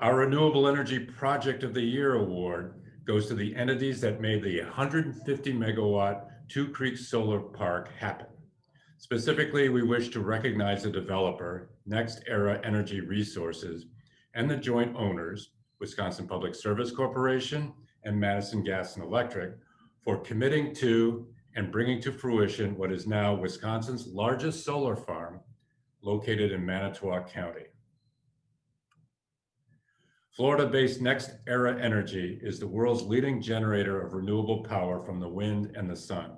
Our Renewable Energy Project of the Year award goes to the entities that made the 150 megawatt Two Creeks Solar Park happen. Specifically, we wish to recognize the developer, Next Era Energy Resources, and the joint owners, Wisconsin Public Service Corporation and Madison Gas and Electric, for committing to and bringing to fruition what is now Wisconsin's largest solar farm located in Manitowoc County. Florida-based Next Era Energy is the world's leading generator of renewable power from the wind and the sun.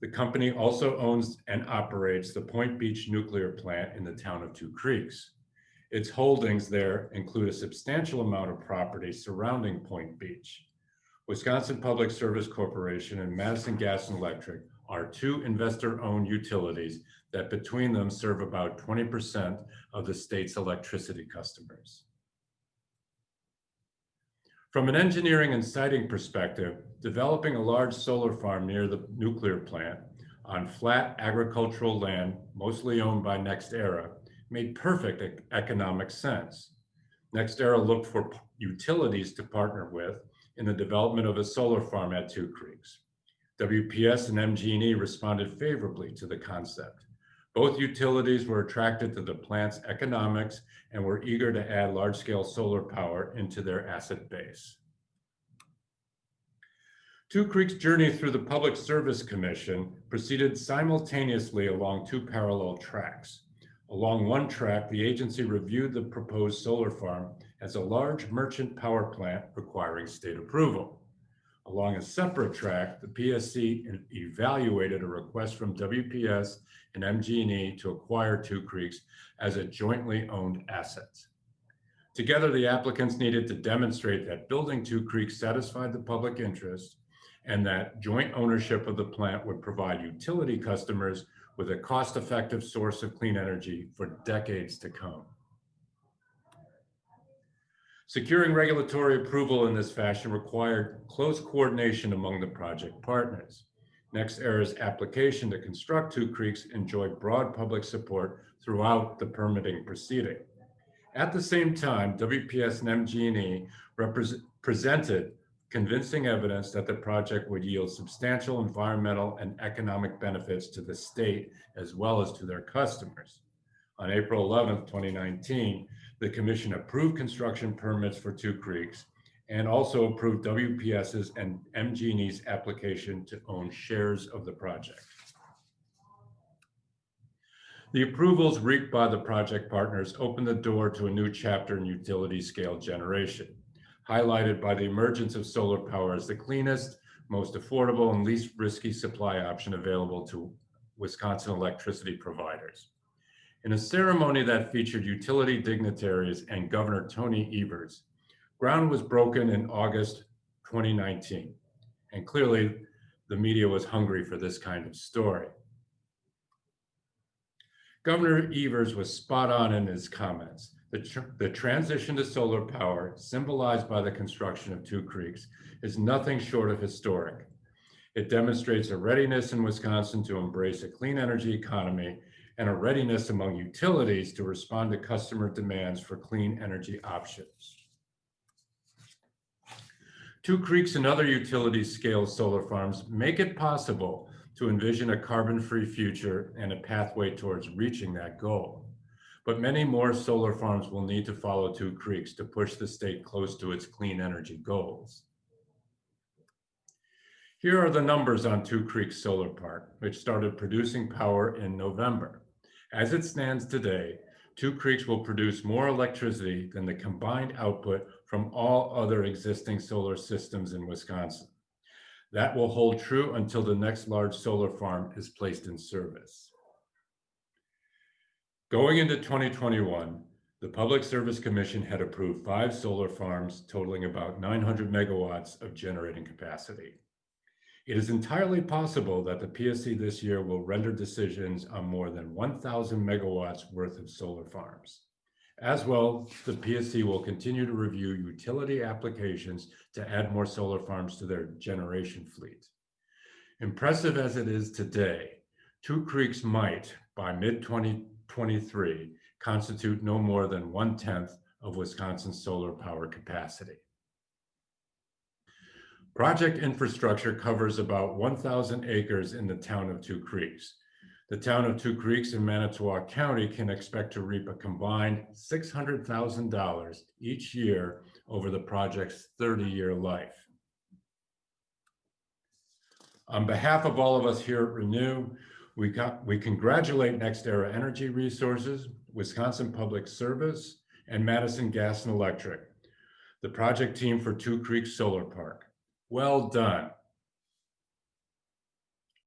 The company also owns and operates the Point Beach nuclear plant in the town of Two Creeks. Its holdings there include a substantial amount of property surrounding Point Beach. Wisconsin Public Service Corporation and Madison Gas and Electric are two investor-owned utilities that between them serve about 20% of the state's electricity customers. From an engineering and siting perspective, developing a large solar farm near the nuclear plant on flat agricultural land, mostly owned by NextEra, made perfect economic sense. NextEra looked for utilities to partner with in the development of a solar farm at Two Creeks. WPS and MG&E responded favorably to the concept. Both utilities were attracted to the plant's economics and were eager to add large-scale solar power into their asset base. Two Creeks' journey through the Public Service Commission proceeded simultaneously along two parallel tracks. Along one track, the agency reviewed the proposed solar farm as a large merchant power plant requiring state approval. Along a separate track, the PSC evaluated a request from WPS and MG&E to acquire Two Creeks as a jointly owned asset. Together, the applicants needed to demonstrate that building Two Creeks satisfied the public interest and that joint ownership of the plant would provide utility customers with a cost-effective source of clean energy for decades to come. Securing regulatory approval in this fashion required close coordination among the project partners. NextEra's application to construct Two Creeks enjoyed broad public support throughout the permitting proceeding. At the same time, WPS and MG&E presented convincing evidence that the project would yield substantial environmental and economic benefits to the state as well as to their customers. On April 11, 2019, the Commission approved construction permits for Two Creeks and also approved WPS's and MG&E's application to own shares of the project. The approvals reaped by the project partners opened the door to a new chapter in utility scale generation, highlighted by the emergence of solar power as the cleanest, most affordable, and least risky supply option available to Wisconsin electricity providers. In a ceremony that featured utility dignitaries and Governor Tony Evers, ground was broken in August 2019, and clearly the media was hungry for this kind of story. Governor Evers was spot on in his comments. The transition to solar power, symbolized by the construction of Two Creeks, is nothing short of historic. It demonstrates a readiness in Wisconsin to embrace a clean energy economy and a readiness among utilities to respond to customer demands for clean energy options. Two Creeks and other utility-scale solar farms make it possible to envision a carbon-free future and a pathway towards reaching that goal. But many more solar farms will need to follow Two Creeks to push the state close to its clean energy goals. Here are the numbers on Two Creeks Solar Park, which started producing power in November. As it stands today, Two Creeks will produce more electricity than the combined output from all other existing solar systems in Wisconsin. That will hold true until the next large solar farm is placed in service. Going into 2021, the Public Service Commission had approved 5 solar farms totaling about 900 megawatts of generating capacity. It is entirely possible that the PSC this year will render decisions on more than 1,000 megawatts worth of solar farms. As well, the PSC will continue to review utility applications to add more solar farms to their generation fleet. Impressive as it is today, Two Creeks might, by mid-2023, constitute no more than 1/10 of Wisconsin's solar power capacity. Project infrastructure covers about 1,000 acres in the town of Two Creeks. The town of Two Creeks in Manitowoc County can expect to reap a combined $600,000 each year over the project's 30-year life. On behalf of all of us here at Renew, we congratulate NextEra Energy Resources, Wisconsin Public Service, and Madison Gas and Electric, the project team for Two Creeks Solar Park. Well done.